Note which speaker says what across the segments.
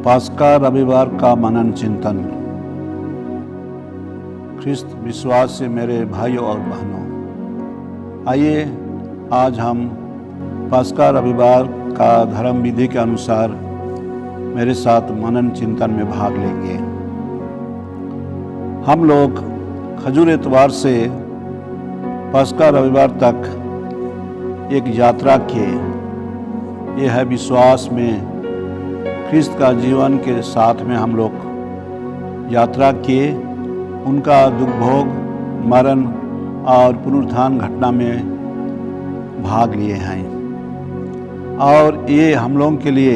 Speaker 1: पास्का रविवार का मनन चिंतन। ख्रिस्त विश्वास से मेरे भाइयों और बहनों, आइए आज हम पास्का रविवार का धर्म विधि के अनुसार मेरे साथ मनन चिंतन में भाग लेंगे। हम लोग खजूर एतवार से पास्का रविवार तक एक यात्रा किए। यह है विश्वास में ख्रिस्त का जीवन के साथ में हम लोग यात्रा किए, उनका दुख भोग, मरण और पुनरुत्थान घटना में भाग लिए हैं। और ये हम लोगों के लिए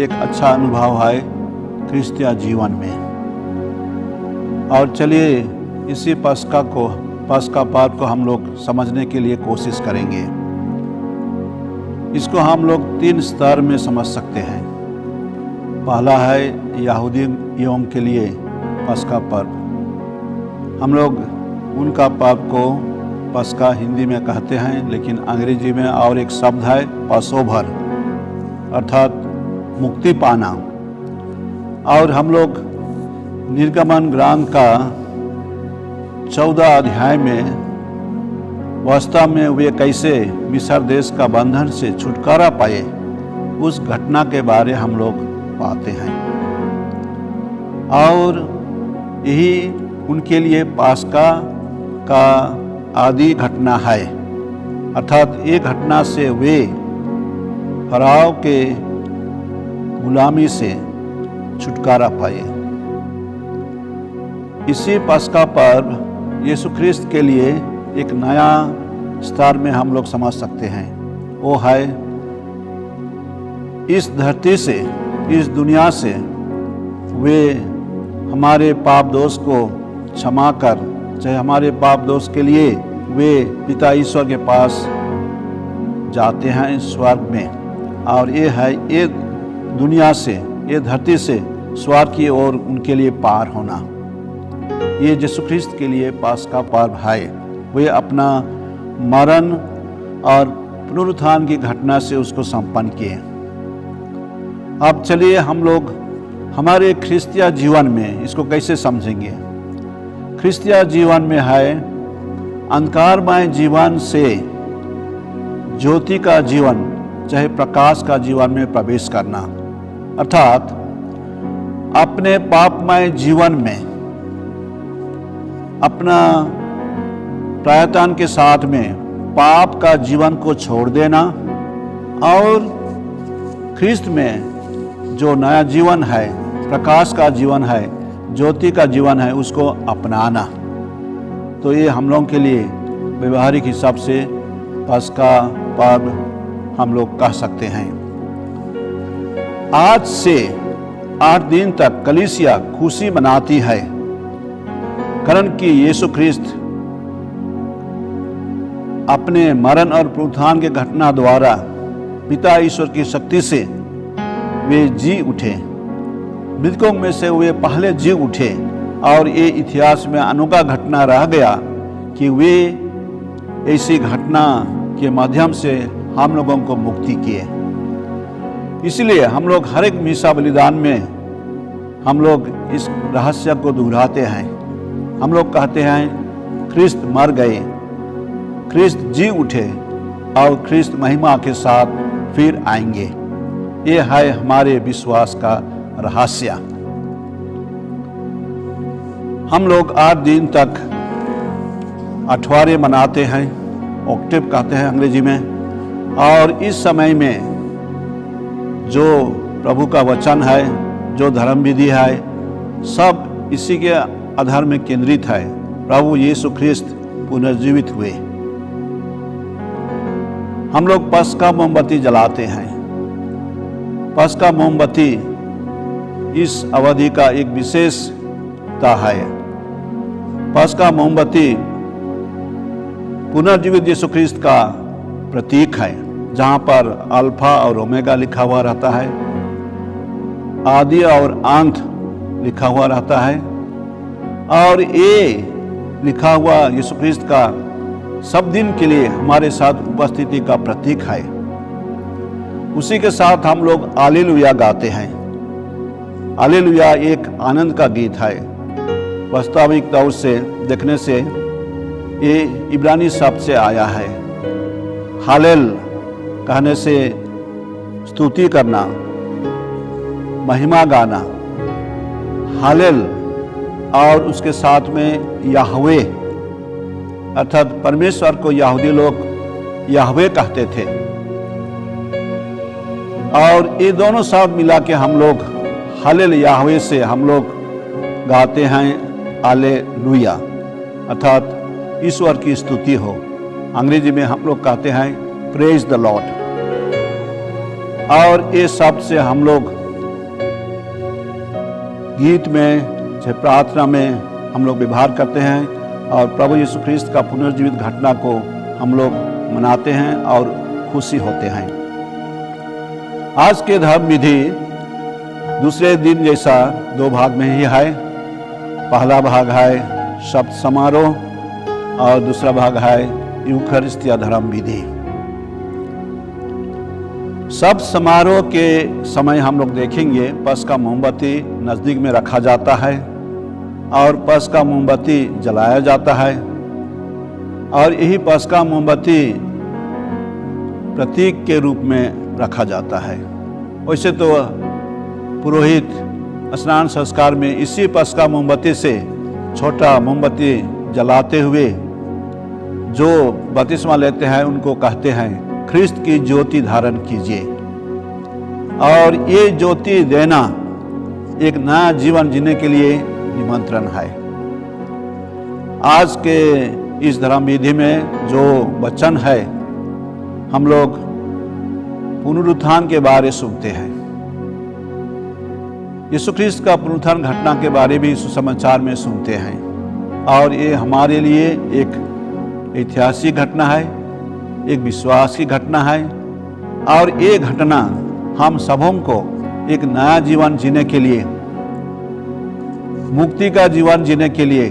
Speaker 1: एक अच्छा अनुभव है क्रिस्तीय जीवन में। और चलिए इसी पास्का पर्व को हम लोग समझने के लिए कोशिश करेंगे। इसको हम लोग 3 स्तर में समझ सकते हैं। पहला है यहूदियों के लिए पास्का पर्व। हम लोग उनका पर्व को पास्का हिंदी में कहते हैं, लेकिन अंग्रेजी में और एक शब्द है पासओवर, अर्थात मुक्ति पाना। और हम लोग निर्गमन ग्रंथ का 14 अध्याय में वास्तव में वे कैसे मिस्र देश का बंधन से छुटकारा पाए, उस घटना के बारे हम लोग पाते हैं। और यही उनके लिए पास्का का आदि घटना है, अर्थात ये घटना से वे फराव के गुलामी से छुटकारा पाए। इसी पास्का पर्व यीशु ख्रिस्त के लिए एक नया स्तर में हम लोग समझ सकते हैं। वो है इस धरती से, इस दुनिया से वे हमारे पाप दोष को क्षमा कर, चाहे हमारे पाप दोष के लिए वे पिता ईश्वर के पास जाते हैं स्वर्ग में। और ये है ये दुनिया से, ये धरती से स्वर्ग की ओर उनके लिए पार होना। ये यीशु ख्रिस्त के लिए पास्का पर्व है। वे अपना मरण और पुनरुत्थान की घटना से उसको संपन्न किए। अब चलिए हम लोग हमारे ख्रिस्तीय जीवन में इसको कैसे समझेंगे। ख्रिस्तीय जीवन में है अंधकारमय जीवन से ज्योति का जीवन, चाहे प्रकाश का जीवन में प्रवेश करना, अर्थात अपने पापमय जीवन में अपना प्रयत्न के साथ में पाप का जीवन को छोड़ देना और ख्रिस्त में जो नया जीवन है, प्रकाश का जीवन है, ज्योति का जीवन है, उसको अपनाना। तो ये हम लोगों के लिए व्यवहारिक हिसाब से पास्का पर्व हम लोग कह सकते हैं। आज से 8 दिन तक कलीसिया खुशी मनाती है, कारण कि यीशु ख्रिस्त अपने मरण और पुनरुत्थान के घटना द्वारा पिता ईश्वर की शक्ति से वे जी उठे। मृतकों में से वे पहले जी उठे। और ये इतिहास में अनोखा घटना रह गया कि वे ऐसी घटना के माध्यम से हम लोगों को मुक्ति किए। इसलिए हम लोग हर एक मिसा बलिदान में हम लोग इस रहस्य को दोहराते हैं। हम लोग कहते हैं ख्रिस्त मर गए, ख्रिस्त जी उठे और ख्रिस्त महिमा के साथ फिर आएंगे। ये है हमारे विश्वास का रहस्य। हम लोग 8 दिन तक अठवारे मनाते हैं, ऑक्टेव कहते हैं अंग्रेजी में। और इस समय में जो प्रभु का वचन है, जो धर्म विधि है, सब इसी के आधार में केंद्रित है। प्रभु यीशु ख्रिस्त पुनर्जीवित हुए। हम लोग पास्का मोमबत्ती जलाते हैं। पास्का मोमबत्ती इस अवधि का एक विशेषता है। पास्का मोमबत्ती पुनर्जीवित यीशु ख्रिस्त का प्रतीक है, जहाँ पर अल्फा और ओमेगा लिखा हुआ रहता है, आदि और अंत लिखा हुआ रहता है। और ये लिखा हुआ यीशु ख्रिस्त का सब दिन के लिए हमारे साथ उपस्थिति का प्रतीक है। उसी के साथ हम लोग हालेलुया गाते हैं। हालेलुया एक आनंद का गीत है। वास्तविक तौर से देखने से ये इब्रानी शब्द से आया है। हालेल कहने से स्तुति करना, महिमा गाना। हालेल और उसके साथ में याहवे अर्थात परमेश्वर को यहूदी लोग याहवे कहते थे। और ये दोनों शब्द मिला के हम लोग हालेल याहवे से हम लोग गाते हैं हालेलुया अर्थात ईश्वर की स्तुति हो। अंग्रेजी में हम लोग कहते हैं प्रेज द लॉर्ड। और ये शब्द से हम लोग गीत में चाहे प्रार्थना में हम लोग व्यवहार करते हैं और प्रभु यीशु ख्रिस्त का पुनर्जीवित घटना को हम लोग मनाते हैं और खुशी होते हैं। आज के धर्म विधि दूसरे दिन जैसा दो भाग में ही है। पहला भाग है शब्द समारोह और दूसरा भाग है यूखरिस्तिया धर्म विधि। शब्द समारोह के समय हम लोग देखेंगे पस्का मोमबत्ती नजदीक में रखा जाता है और पस्का मोमबत्ती जलाया जाता है। और यही पस्का मोमबत्ती प्रतीक के रूप में रखा जाता है। वैसे तो पुरोहित स्नान संस्कार में इसी पस्का मोमबत्ती से छोटा मोमबत्ती जलाते हुए जो बपतिस्मा लेते हैं उनको कहते हैं ख्रिस्त की ज्योति धारण कीजिए। और ये ज्योति देना एक नया जीवन जीने के लिए निमंत्रण है। आज के इस धर्म विधि में जो वचन है हम लोग पुनरुत्थान के बारे सुनते हैं। यीशु ख्रिस्त का पुनरुत्थान घटना के बारे भी सुसमाचार में सुनते हैं। और ये हमारे लिए एक ऐतिहासिक घटना है, एक विश्वास की घटना है। और ये घटना हम सबों को एक नया जीवन जीने के लिए, मुक्ति का जीवन जीने के लिए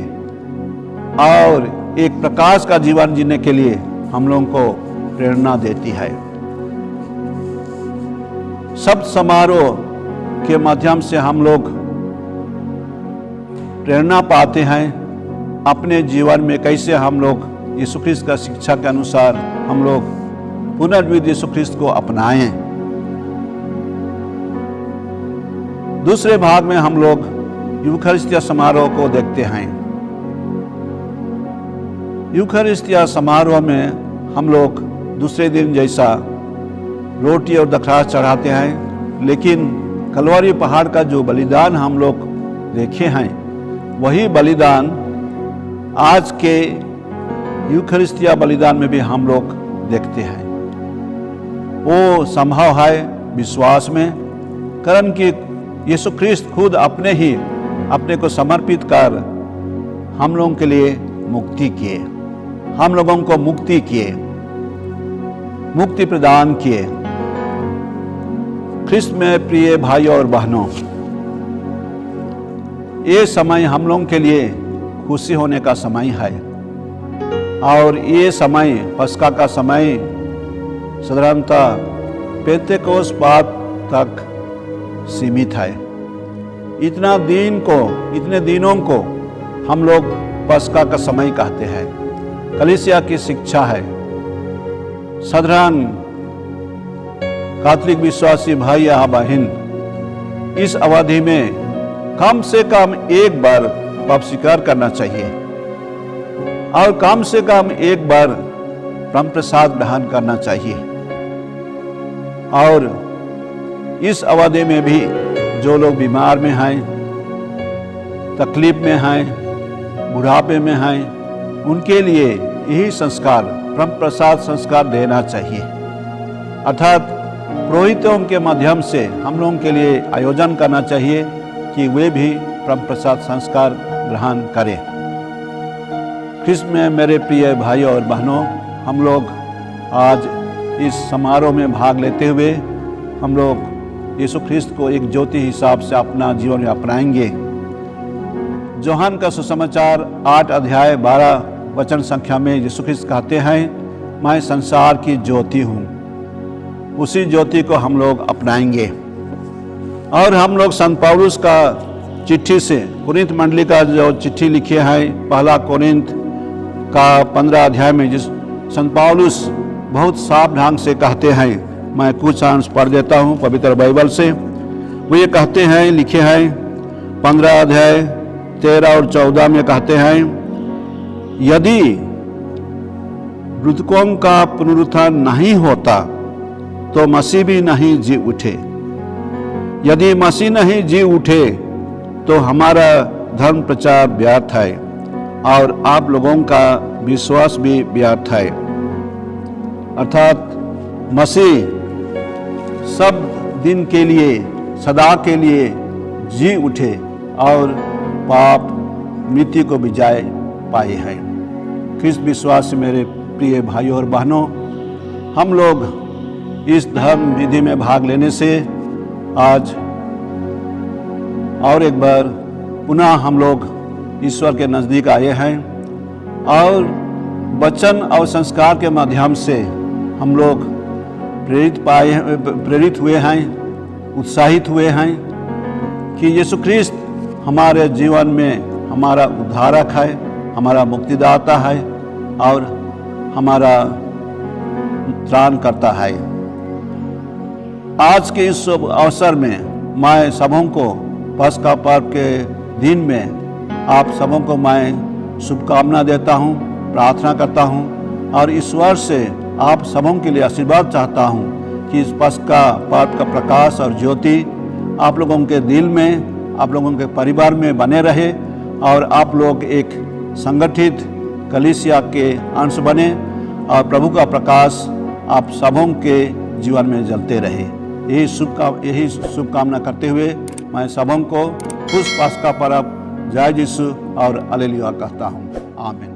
Speaker 1: और एक प्रकाश का जीवन जीने के लिए हम लोगों को प्रेरणा देती है। शब्द समारोह के माध्यम से हम लोग प्रेरणा पाते हैं अपने जीवन में कैसे हम लोग यीशु ख्रिस्त का शिक्षा के अनुसार हम लोग पुनर्जीवित यीशु ख्रिस्त को अपनाएं। दूसरे भाग में हम लोग यूखरिस्तिया समारोह को देखते हैं। यूखरिस्तिया समारोह में हम लोग दूसरे दिन जैसा रोटी और दखरास चढ़ाते हैं, लेकिन कलवरी पहाड़ का जो बलिदान हम लोग देखे हैं वही बलिदान आज के यूखरिस्तिया बलिदान में भी हम लोग देखते हैं। वो संभव है विश्वास में, कारण कि यीशु ख्रिस्त खुद अपने को समर्पित कर हम लोगों के लिए मुक्ति किए, हम लोगों को मुक्ति किए, मुक्ति प्रदान किए। ख्रिस्त में प्रिय भाइयों और बहनों, ये समय हम लोगों के लिए खुशी होने का समय है। और ये समय पस्का का समय साधारणतः पेंतेकोस्त बात तक सीमित है। इतने दिनों को हम लोग पस्का का समय कहते हैं। कलीसिया की शिक्षा है साधारण कैथोलिक विश्वासी भाई या बहन इस अवधि में कम से कम एक बार पाप स्वीकार करना चाहिए और कम से कम एक बार परम प्रसाद ग्रहण करना चाहिए। और इस अवधि में भी जो लोग बीमार में हैं, तकलीफ में हैं, बुढ़ापे में हैं, उनके लिए यही संस्कार परम प्रसाद संस्कार देना चाहिए। अर्थात पुरोहितों के माध्यम से हम लोगों के लिए आयोजन करना चाहिए कि वे भी परम प्रसाद संस्कार ग्रहण करें। ख्रिस्त में मेरे प्रिय भाइयों और बहनों, हम लोग आज इस समारोह में भाग लेते हुए हम लोग यीशु ख्रिस्त को एक ज्योति हिसाब से अपना जीवन में अपनाएंगे। यूहन्ना का सुसमाचार 8 अध्याय 12 वचन संख्या में यीशु ख्रिस्त कहते हैं, मैं संसार की ज्योति हूँ। उसी ज्योति को हम लोग अपनाएंगे और हम लोग संत पौलुस का चिट्ठी से कोरिन्थ मंडली का जो चिट्ठी लिखे हैं, पहला कोरिन्थ का 15 अध्याय में जिस संत पौलुस बहुत साफ ढंग से कहते हैं, मैं कुछ अंश पढ़ देता हूँ पवित्र बाइबल से। वो ये कहते हैं, लिखे हैं 15 अध्याय 13 और 14 में कहते हैं, यदि मृतकों का पुनरुत्थान नहीं होता तो मसीह भी नहीं जी उठे। यदि मसीह नहीं जी उठे तो हमारा धर्म प्रचार व्यर्थ है और आप लोगों का विश्वास भी व्यर्थ है। अर्थात मसीह सब दिन के लिए, सदा के लिए जी उठे और पाप मृत्यु को विजय पाए हैं। ख्रिस्त विश्वास से मेरे प्रिय भाइयों और बहनों, हम लोग इस धर्म विधि में भाग लेने से आज और एक बार पुनः हम लोग ईश्वर के नज़दीक आए हैं और वचन और संस्कार के माध्यम से हम लोग प्रेरित हुए हैं, उत्साहित हुए हैं कि यीशु ख्रिस्त हमारे जीवन में हमारा उद्धारक है, हमारा मुक्तिदाता है और हमारा त्राण करता है। आज के इस अवसर में मैं सबों को पस्का पर्व के दिन में आप सबों को मैं शुभकामना देता हूँ, प्रार्थना करता हूँ और ईश्वर से आप सबों के लिए आशीर्वाद चाहता हूँ कि इस पस्का पर्व का प्रकाश और ज्योति आप लोगों के दिल में, आप लोगों के परिवार में बने रहे और आप लोग एक संगठित कलीसिया के अंश बने और प्रभु का प्रकाश आप सबों के जीवन में जलते रहे। यही शुभकामना करते हुए मैं सबों को खुश पस्का पर्व जय यीशु और हालेलुया कहता हूँ। आमीन।